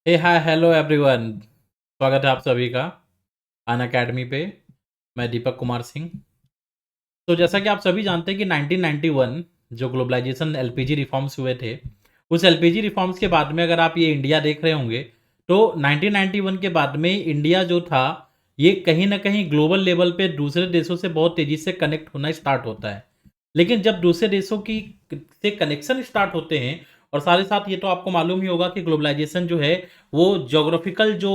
हे hi hello everyone. स्वागत है आप सभी का अन अकेडमी पे। मैं दीपक कुमार सिंह। तो जैसा कि आप सभी जानते हैं कि 1991 जो ग्लोबलाइजेशन एलपीजी रिफॉर्म्स हुए थे, उस एलपीजी रिफॉर्म्स के बाद में अगर आप ये इंडिया देख रहे होंगे तो 1991 के बाद में इंडिया जो था ये कहीं ना कहीं ग्लोबल लेवल पे दूसरे देशों से बहुत तेजी से कनेक्ट होना स्टार्ट होता है। लेकिन जब दूसरे देशों की से कनेक्शन स्टार्ट होते हैं, और साथ ही साथ ये तो आपको मालूम ही होगा कि ग्लोबलाइजेशन जो है वो ज्योग्राफिकल जो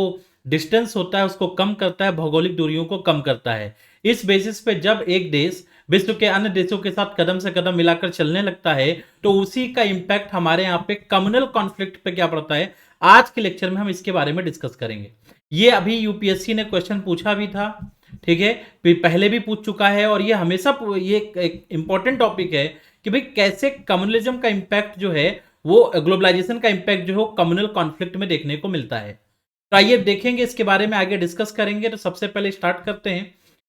डिस्टेंस होता है उसको कम करता है, भौगोलिक दूरियों को कम करता है। इस बेसिस पे जब एक देश विश्व के अन्य देशों के साथ कदम से कदम मिलाकर चलने लगता है तो उसी का इंपैक्ट हमारे यहाँ पे कम्युनल कॉन्फ्लिक्ट पे क्या पड़ता है। आज के लेक्चर में हम इसके बारे में डिस्कस करेंगे। ये अभी यूपीएससी ने क्वेश्चन पूछा भी था, ठीक है, पहले भी पूछ चुका है, और ये हमेशा ये एक इंपॉर्टेंट टॉपिक है कि भाई कैसे कम्युनलिज्म का इंपैक्ट जो है वो ग्लोबलाइजेशन का इंपैक्ट जो है कम्युनल कॉन्फ्लिक्ट में देखने को मिलता है। तो आइए देखेंगे, इसके बारे में आगे डिस्कस करेंगे। तो सबसे पहले स्टार्ट करते हैं,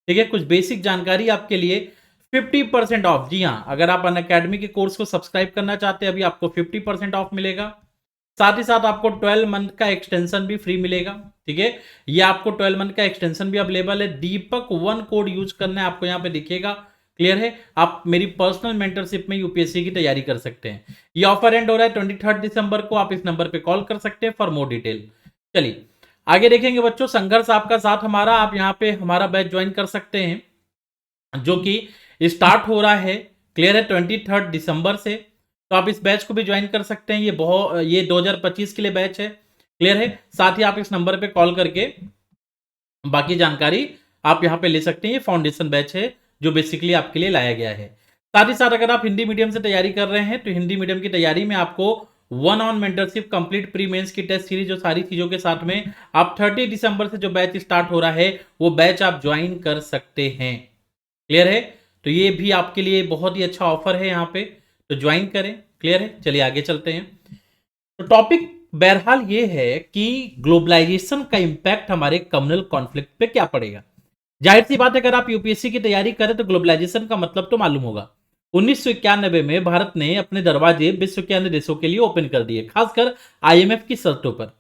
ठीक है। कुछ बेसिक जानकारी आपके लिए। 50% ऑफ, जी हाँ, अगर आप अन अकेडमी के कोर्स को सब्सक्राइब करना चाहते हैं अभी आपको 50% ऑफ मिलेगा। साथ ही साथ आपको 12 मंथ का एक्सटेंशन भी फ्री मिलेगा, ठीक है। ये आपको 12 मंथ का एक्सटेंशन भी अवेलेबल है। दीपक वन कोड यूज करना है, आपको यहाँ पे दिखेगा, क्लियर है। आप मेरी पर्सनल मेंटरशिप में यूपीएससी की तैयारी कर सकते हैं। ये ऑफर एंड हो रहा है 23 दिसंबर को। आप इस नंबर पे कॉल कर सकते हैं फॉर मोर डिटेल। चलिए आगे देखेंगे बच्चों। संघर्ष आपका साथ हमारा, आप यहाँ पे हमारा बैच ज्वाइन कर सकते हैं जो कि स्टार्ट हो रहा है, क्लियर है, 23 दिसंबर से। तो आप इस बैच को भी ज्वाइन कर सकते हैं। ये 2025 के लिए बैच है, क्लियर है। साथ ही आप इस नंबर पे कॉल करके बाकी जानकारी आप यहाँ पे ले सकते हैं। ये फाउंडेशन बैच है जो बेसिकली आपके लिए लाया गया है। साथ ही साथ अगर आप हिंदी मीडियम से तैयारी कर रहे हैं तो हिंदी मीडियम की तैयारी में आपको one on mentorship complete pre mains की टेस्ट सीरीज, जो सारी चीजों के साथ में आप 30 दिसंबर से जो बैच स्टार्ट हो रहा है वो बैच आप ज्वाइन कर सकते हैं, क्लियर है। तो ये भी आपके लिए बहुत ही अच्छा ऑफर है यहाँ पे, तो ज्वाइन करें, क्लियर है। चलिए आगे चलते हैं। तो टॉपिक बहरहाल ये है कि ग्लोबलाइजेशन का इंपैक्ट हमारे कम्युनल कॉन्फ्लिक्ट पे क्या पड़ेगा। जाहिर सी बात है, अगर आप यूपीएससी की तैयारी करें तो ग्लोबलाइजेशन का मतलब तो मालूम होगा। 1991 में भारत ने अपने दरवाजे विश्व के अन्य देशों के लिए ओपन कर दिए, खासकर आईएमएफ की शर्तों पर।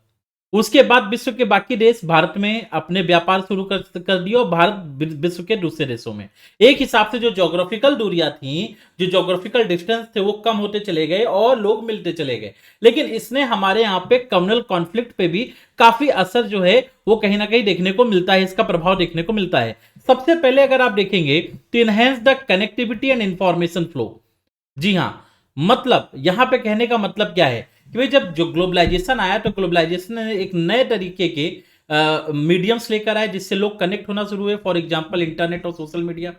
उसके बाद विश्व के बाकी देश भारत में अपने व्यापार शुरू कर दिए, और भारत विश्व के दूसरे देशों में। एक हिसाब से जो ज्योग्राफिकल दूरियां थी, जो ज्योग्राफिकल डिस्टेंस थे, वो कम होते चले गए और लोग मिलते चले गए। लेकिन इसने हमारे यहाँ पे कम्युनल कॉन्फ्लिक्ट पे भी काफी असर जो है वो कहीं ना कहीं देखने को मिलता है, इसका प्रभाव देखने को मिलता है। सबसे पहले अगर आप देखेंगे तो enhance the connectivity and information flow. जी हाँ, मतलब यहां पे कहने का मतलब क्या है कि भाई जब जो ग्लोबलाइजेशन आया तो ग्लोबलाइजेशन ने एक नए तरीके के मीडियम्स लेकर आए जिससे लोग कनेक्ट होना शुरू हुए। फॉर एग्जांपल इंटरनेट और सोशल मीडिया।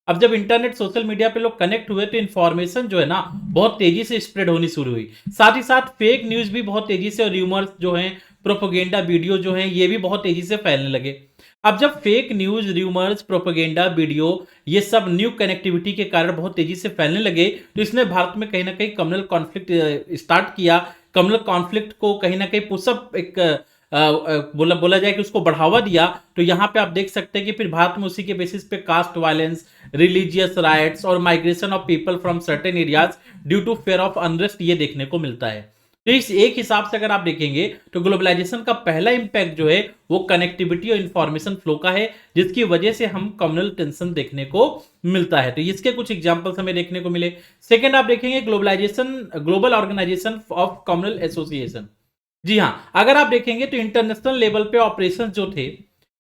अब जब इंटरनेट सोशल मीडिया पे लोग कनेक्ट हुए तो इन्फॉर्मेशन जो है ना बहुत तेजी से स्प्रेड होनी शुरू हुई। साथ ही साथ फेक न्यूज भी बहुत तेजी से, और र्यूमर्स जो हैं, प्रोपोगेंडा वीडियो जो हैं, ये भी बहुत तेजी से फैलने लगे। अब जब fake news, rumours, propaganda video ये सब न्यू कनेक्टिविटी के कारण बहुत तेजी से फैलने लगे तो इसने भारत में कहीं ना कहीं कम्युनल कॉन्फ्लिक्ट स्टार्ट किया। कम्युनल कॉन्फ्लिक्ट को कहीं ना कहीं पुशअप एक बोला बोला जाए कि उसको बढ़ावा दिया। तो यहाँ पे आप देख सकते हैं कि फिर भारत में उसी के बेसिस पे कास्ट वायलेंस, रिलीजियस राइट्स और migration of people from certain areas due to fear of unrest ये देखने को मिलता है। तो इस एक हिसाब से अगर आप देखेंगे तो ग्लोबलाइजेशन का पहला इंपैक्ट जो है वो कनेक्टिविटी और इंफॉर्मेशन फ्लो का है, जिसकी वजह से हम कम्युनल टेंशन देखने को मिलता है। तो इसके कुछ एग्जांपल्स हमें देखने को मिले। सेकंड आप देखेंगे globalisation, global organisation of communal association. जी हाँ, अगर आप देखेंगे तो इंटरनेशनल लेवल पे ऑपरेशन जो थे,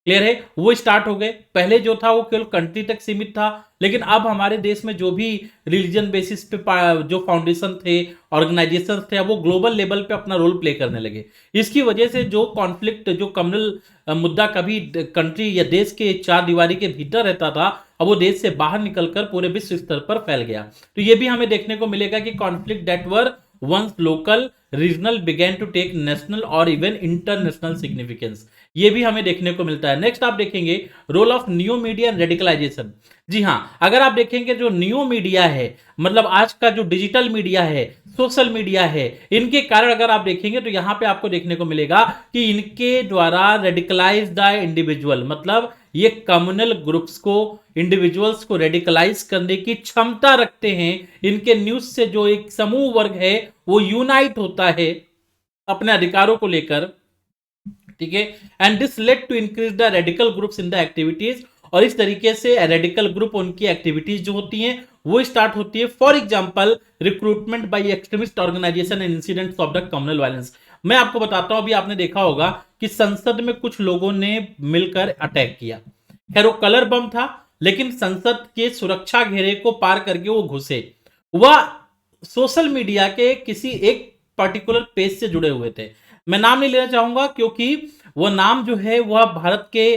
क्लियर है, वो स्टार्ट हो गए। पहले जो था वो केवल कंट्री तक सीमित था, लेकिन अब हमारे देश में जो भी रिलीजन बेसिस पे जो फाउंडेशन थे, ऑर्गेनाइजेशन थे, वो ग्लोबल लेवल पे अपना रोल प्ले करने लगे। इसकी वजह से जो कॉन्फ्लिक्ट, जो कम्युनल मुद्दा कभी कंट्री या देश के चार दीवारी के भीतर रहता था, अब वो देश से बाहर निकलकर पूरे विश्व स्तर पर फैल गया। तो ये भी हमें देखने को मिलेगा कि conflict that were once local regional began to take national और इवन इंटरनेशनल सिग्निफिकेंस, ये भी हमें देखने को मिलता है। नेक्स्ट आप देखेंगे role of new media and radicalisation. जी हाँ, अगर आप देखेंगे जो न्यू मीडिया है, मतलब आज का जो डिजिटल मीडिया है, सोशल मीडिया है, इनके कारण अगर आप देखेंगे तो यहां पे आपको देखने को मिलेगा कि इनके द्वारा रेडिकलाइज द इंडिविजुअल, मतलब ये कम्युनल ग्रुप्स को, इंडिविजुअल्स को रेडिकलाइज करने की क्षमता रखते हैं। इनके न्यूज से जो एक समूह वर्ग है वो यूनाइट होता है अपने अधिकारों को लेकर, ठीक है। And this led to increase the radical groups in the activities, और इस तरीके से रेडिकल ग्रुप उनकी एक्टिविटीज जो होती हैं वो स्टार्ट होती है। For example recruitment by extremist organisation and incidents of the communal violence. मैं आपको बताता हूं, अभी आपने देखा होगा कि संसद में कुछ लोगों ने मिलकर अटैक किया। खैर वो कलर बम था, लेकिन संसद के सुरक्षा घेरे को पार करके वो घुसे। वह सोशल मीडिया के किसी एक पर्टिकुलर पेज से जुड़े हुए थे। मैं नाम नहीं लेना चाहूंगा क्योंकि वह नाम जो है वह भारत के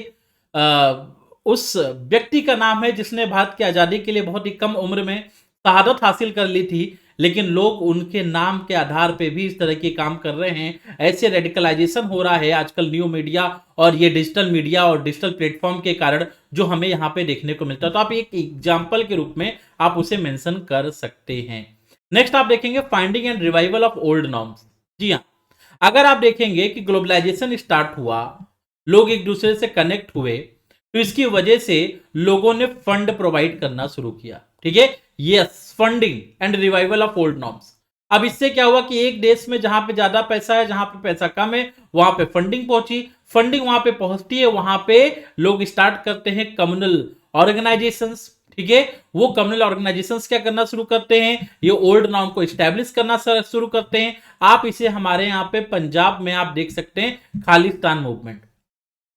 उस व्यक्ति का नाम है जिसने भारत की आजादी के लिए बहुत ही कम उम्र में शहादत हासिल कर ली थी, लेकिन लोग उनके नाम के आधार पे भी इस तरह के काम कर रहे हैं। ऐसे रेडिकलाइजेशन हो रहा है आजकल न्यू मीडिया और ये डिजिटल मीडिया और डिजिटल प्लेटफॉर्म के कारण, जो हमें यहाँ पे देखने को मिलता है। तो आप एक एग्जाम्पल के रूप में आप उसे मेंशन कर सकते हैं। नेक्स्ट आप देखेंगे finding and revival of old norms. जी हाँ, अगर आप देखेंगे कि ग्लोबलाइजेशन स्टार्ट हुआ, लोग एक दूसरे से कनेक्ट हुए, तो इसकी वजह से लोगों ने फंड प्रोवाइड करना शुरू किया। ठीक है, yes, funding and revival of old norms. अब इससे क्या हुआ कि एक देश में जहां पे ज्यादा पैसा है, जहां पे पैसा कम है, वहां पे फंडिंग पहुंची। फंडिंग वहां पे पहुंचती है, वहां पे लोग स्टार्ट करते हैं कम्युनल ऑर्गेनाइजेशंस। ठीक है, वो कम्युनल ऑर्गेनाइजेशंस क्या करना शुरू करते हैं, ये ओल्ड नॉर्म को स्टैब्लिश करना शुरू करते हैं। आप इसे हमारे यहाँ पे पंजाब में आप देख सकते हैं खालिस्तान मूवमेंट।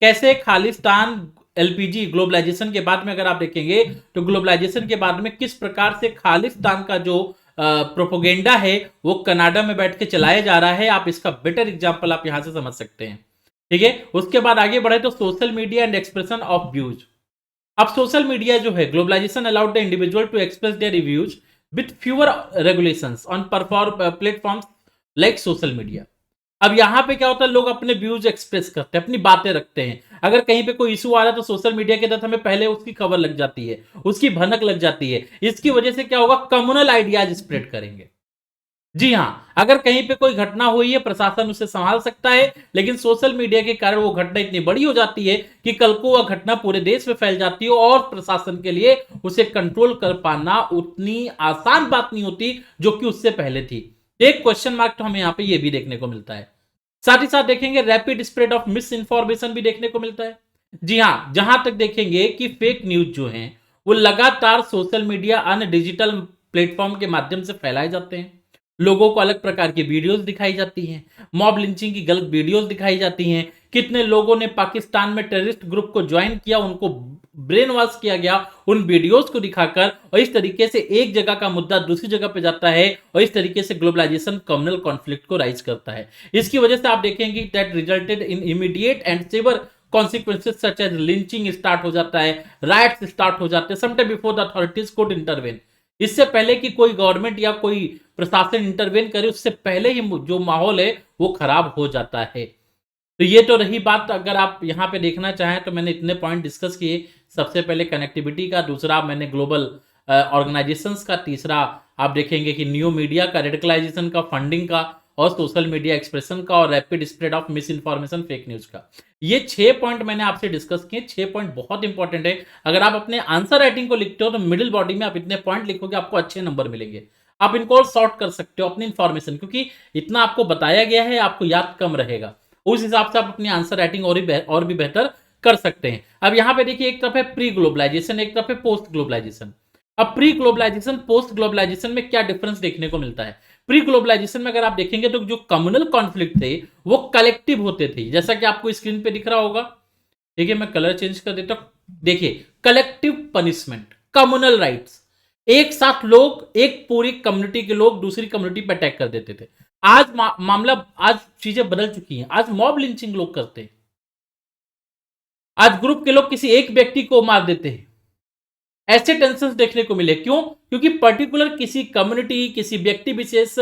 कैसे खालिस्तान एलपीजी ग्लोबलाइजेशन के बाद में अगर आप देखेंगे तो ग्लोबलाइजेशन के बाद में किस प्रकार से खालिस्तान का जो प्रोपोगेंडा है वो कनाडा में बैठ के चलाया जा रहा है, आप इसका बेटर एग्जांपल आप यहां से समझ सकते हैं। ठीक है, उसके बाद आगे बढ़े तो social media and expression of views. अब सोशल मीडिया जो है, globalisation allowed the individual to express their reviews with fewer regulations on platforms like social media. अब यहां पे क्या होता है, लोग अपने व्यूज एक्सप्रेस करते हैं, अपनी बातें रखते हैं। अगर कहीं पे कोई इशू आ रहा है तो सोशल मीडिया के तहत हमें पहले उसकी खबर लग जाती है, उसकी भनक लग जाती है। इसकी वजह से क्या होगा, कम्युनल आइडियाज स्प्रेड करेंगे। जी हां, अगर कहीं पे कोई घटना हुई है, प्रशासन उसे संभाल सकता है, लेकिन सोशल मीडिया के कारण वो घटना इतनी बड़ी हो जाती है कि कल को वह घटना पूरे देश में फैल जाती है, और प्रशासन के लिए उसे कंट्रोल कर पाना उतनी आसान बात नहीं होती जो कि उससे पहले थी। एक क्वेश्चन मार्क तो हमें यहां पे ये भी देखने को मिलता है। साथ ही साथ देखेंगे rapid spread of miss information भी देखने को मिलता है। जी हां, जहां तक देखेंगे कि फेक न्यूज जो हैं वो लगातार सोशल मीडिया अन्य डिजिटल प्लेटफॉर्म के माध्यम से फैलाए जाते हैं। लोगों को अलग प्रकार की वीडियोस दिखाई जाती हैं, मॉब लिंचिंग की गलत वीडियोस दिखाई जाती हैं। कितने लोगों ने पाकिस्तान में टेररिस्ट ग्रुप को ज्वाइन किया, उनको ब्रेन वॉश किया गया उन वीडियोस को दिखाकर, और इस तरीके से एक जगह का मुद्दा दूसरी जगह पे जाता है, और इस तरीके से ग्लोबलाइजेशन कम्युनल कॉन्फ्लिक्ट को राइज करता है। इसकी वजह से आप देखेंगे that resulted in immediate and severe consequences such as lynching start हो जाता है, राइट्स स्टार्ट हो जाते हैं, sometime before the authorities could intervene. इससे पहले कि कोई गवर्नमेंट या कोई प्रशासन इंटरवेन करे, उससे पहले ही जो माहौल है वो खराब हो जाता है। तो ये तो रही बात। अगर आप यहाँ पे देखना चाहें तो मैंने इतने पॉइंट डिस्कस किए। सबसे पहले कनेक्टिविटी का, दूसरा मैंने ग्लोबल ऑर्गेनाइजेशंस का, तीसरा आप देखेंगे कि न्यू मीडिया का, रेडिकलाइजेशन का, फंडिंग का, और सोशल मीडिया एक्सप्रेशन का, और rapid spread of miss information, fake news का। ये 6 पॉइंट मैंने आपसे डिस्कस किए। 6 पॉइंट बहुत इंपॉर्टेंट है। अगर आप अपने आंसर राइटिंग को लिखते हो तो मिडिल बॉडी में आप इतने पॉइंट लिखोगे, आपको अच्छे नंबर मिलेंगे। आप इनको सॉर्ट कर सकते हो अपनी इंफॉर्मेशन, क्योंकि इतना आपको बताया गया है, आपको याद कम रहेगा। उस हिसाब से आप अपनी आंसर राइटिंग और भी बेहतर कर सकते हैं। अब यहां पे देखिए, एक तरफ है प्री ग्लोबलाइजेशन, एक तरफ है पोस्ट ग्लोबलाइजेशन। अब प्री ग्लोबलाइजेशन, पोस्ट ग्लोबलाइजेशन में क्या डिफरेंस देखने को मिलता है। प्री ग्लोबलाइजेशन में अगर आप देखेंगे तो जो कम्युनल कॉन्फ्लिक्ट थे वो कलेक्टिव होते थे, जैसा कि आपको स्क्रीन पे दिख रहा होगा। ठीक है, मैं कलर चेंज कर देता हूं। देखिए, कलेक्टिव पनिशमेंट, कम्युनल राइट्स, एक साथ लोग, एक पूरी कम्युनिटी के लोग दूसरी कम्युनिटी पर अटैक कर देते थे। आज मामला, आज चीजें बदल चुकी हैं। आज मॉब लिंचिंग लोग करते हैं। आज ग्रुप के लोग किसी एक व्यक्ति को मार देते हैं। ऐसे टेंशन देखने को मिले। क्यों? क्योंकि पर्टिकुलर किसी कम्युनिटी, किसी व्यक्ति विशेष,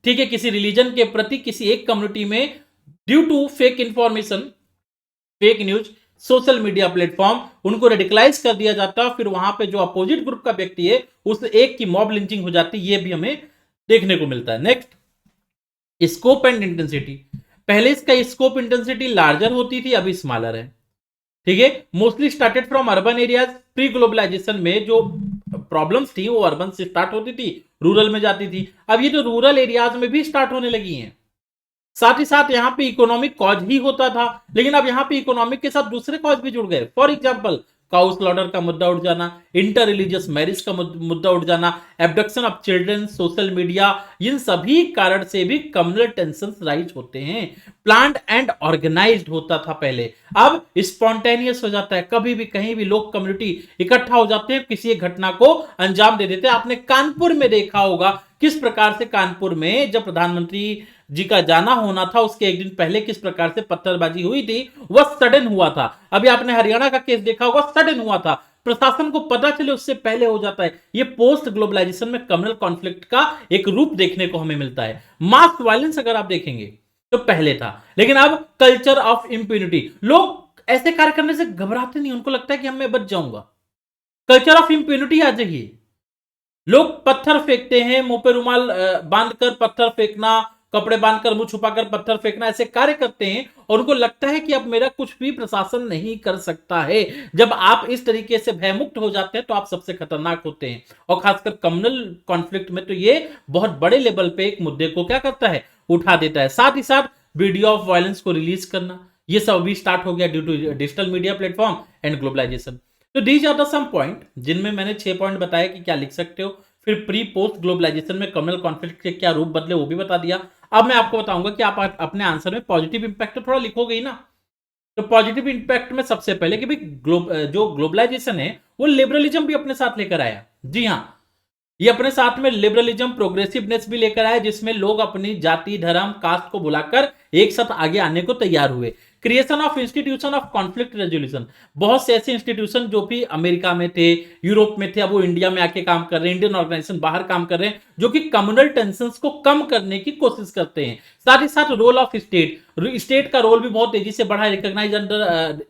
ठीक है, किसी रिलीजन के प्रति किसी एक कम्युनिटी में due to fake information, fake news, social media platform, उनको रेडिकलाइज कर दिया जाता है। फिर वहां पे जो अपोजिट ग्रुप का व्यक्ति है उस एक की मॉब लिंचिंग हो जाती है। ये भी हमें देखने को मिलता है। Next, scope and intensity. पहले इसका स्कोप इंटेंसिटी लार्जर होती थी, अभी स्मॉलर है। ठीक है, mostly started from urban areas. Pre globalisation में जो प्रॉब्लम्स थी वो अर्बन से स्टार्ट होती थी, रूरल में जाती थी। अब ये तो रूरल एरियाज में भी स्टार्ट होने लगी हैं। साथ ही साथ यहाँ पे इकोनॉमिक कॉज ही होता था, लेकिन अब यहाँ पे इकोनॉमिक के साथ दूसरे कॉज भी जुड़ गए। फॉर एग्जाम्पल काउ स्लॉटर का मुद्दा उठ जाना, इंटर रिलीजियस मैरिज का मुद्दा उठ जाना, abduction of children, social media, इन सभी कारण से भी कम्युनल टेंशन राइज होते हैं। प्लान्ड एंड ऑर्गेनाइज्ड होता था पहले, अब स्पॉन्टेनियस हो जाता है। कभी भी कहीं भी लोग कम्युनिटी इकट्ठा हो जाते हैं, किसी एक घटना को अंजाम दे देते हैं। आपने कानपुर में देखा होगा किस प्रकार से कानपुर में जब प्रधानमंत्री जी का जाना होना था उसके एक दिन पहले किस प्रकार से पत्थरबाजी हुई थी, वह सडन हुआ था। अभी आपने हरियाणा का केस देखा होगा, सडन हुआ था, प्रशासन को पता चले उससे पहले हो जाता है। ये पोस्ट ग्लोबलाइजेशन में कम्युनल कॉन्फ्लिक्ट का एक रूप देखने को हमें मिलता है। मास वायलेंस अगर आप देखेंगे तो पहले था, लेकिन अब कल्चर ऑफ इंप्यूनिटी, लोग ऐसे कार्य करने से घबराते नहीं, उनको लगता है कि हम मैं बच जाऊंगा। कल्चर ऑफ इंप्यूनिटी आ जाइए, लोग पत्थर फेंकते हैं, मुंह पे रुमाल बांधकर पत्थर फेंकना, कपड़े बांधकर मुंह छुपाकर पत्थर फेंकना, ऐसे कार्य करते हैं और उनको लगता है कि अब मेरा कुछ भी प्रशासन नहीं कर सकता है। जब आप इस तरीके से भयमुक्त हो जाते हैं तो आप सबसे खतरनाक होते हैं, और खासकर कम्युनल कॉन्फ्लिक्ट में तो ये बहुत बड़े लेवल पे एक मुद्दे को क्या करता है, उठा देता है। साथ ही साथ वीडियो ऑफ वायलेंस को रिलीज करना, ये सब भी स्टार्ट हो गया due to digital media platform and globalization. तो these are the some point जिनमें मैंने 6 पॉइंट बताया कि क्या लिख सकते हो। फिर प्री पोस्ट ग्लोबलाइजेशन में कम्युनल कॉन्फ्लिक्ट के क्या रूप बदले वो भी बता दिया। अब मैं आपको बताऊंगा कि आप अपने आंसर में पॉजिटिव इंपैक्ट तो थोड़ा लिखोगे ही ना। तो पॉजिटिव इंपैक्ट में सबसे पहले कि भाई जो ग्लोबलाइजेशन है वो लिबरलिज्म भी अपने साथ लेकर आया। जी हाँ, ये अपने साथ में लिबरलिज्म, प्रोग्रेसिवनेस भी लेकर आया, जिसमें लोग अपनी जाति, धर्म, कास्ट को बुलाकर एक साथ आगे आने को तैयार हुए। Creation of institution of conflict resolution, बहुत से ऐसे इंस्टीट्यूशन जो भी अमेरिका में थे, यूरोप में थे, अब वो इंडिया में आके काम कर रहे हैं, इंडियन ऑर्गेनाइजेशन बाहर काम कर रहे हैं, जो कि कम्युनल टेंशंस को कम करने की कोशिश करते हैं। साथ ही साथ रोल ऑफ स्टेट का रोल भी बहुत तेजी से बढ़ा है,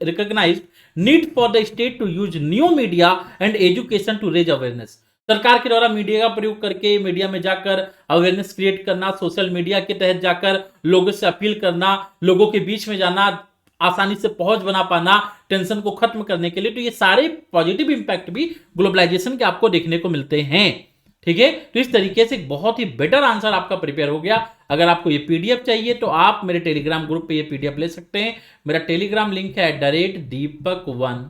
recognised need for the state to use new media and education to raise awareness. सरकार के द्वारा मीडिया का प्रयोग करके मीडिया में जाकर अवेयरनेस क्रिएट करना, सोशल मीडिया के तहत जाकर लोगों से अपील करना, लोगों के बीच में जाना, आसानी से पहुंच बना पाना, टेंशन को खत्म करने के लिए। तो ये सारे पॉजिटिव इंपैक्ट भी ग्लोबलाइजेशन के आपको देखने को मिलते हैं। ठीक है, तो इस तरीके से बहुत ही बेटर आंसर आपका प्रिपेयर हो गया। अगर आपको ये पीडीएफ चाहिए तो आप मेरे टेलीग्राम ग्रुप पे ये पीडीएफ ले सकते हैं। मेरा टेलीग्राम लिंक है @Deepak1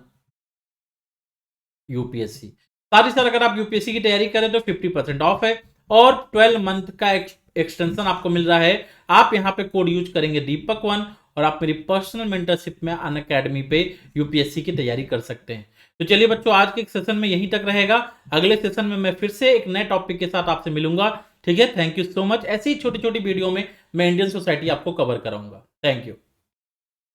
UPSC। साथ ही साथ अगर आप यूपीएससी की तैयारी करें तो 50% ऑफ है और 12 मंथ का एक्सटेंशन आपको मिल रहा है। आप यहां पे कोड यूज करेंगे Deepak1 और आप मेरी पर्सनल मेंटरशिप में अनअकैडमी पे यूपीएससी की तैयारी कर सकते हैं। तो चलिए बच्चों, आज के सेशन में यहीं तक रहेगा। अगले सेशन में मैं फिर से एक नए टॉपिक के साथ आपसे मिलूंगा। ठीक है, थैंक यू सो मच। ऐसी छोटी छोटी वीडियो में मैं इंडियन सोसाइटी आपको कवर कराऊंगा। Thank you.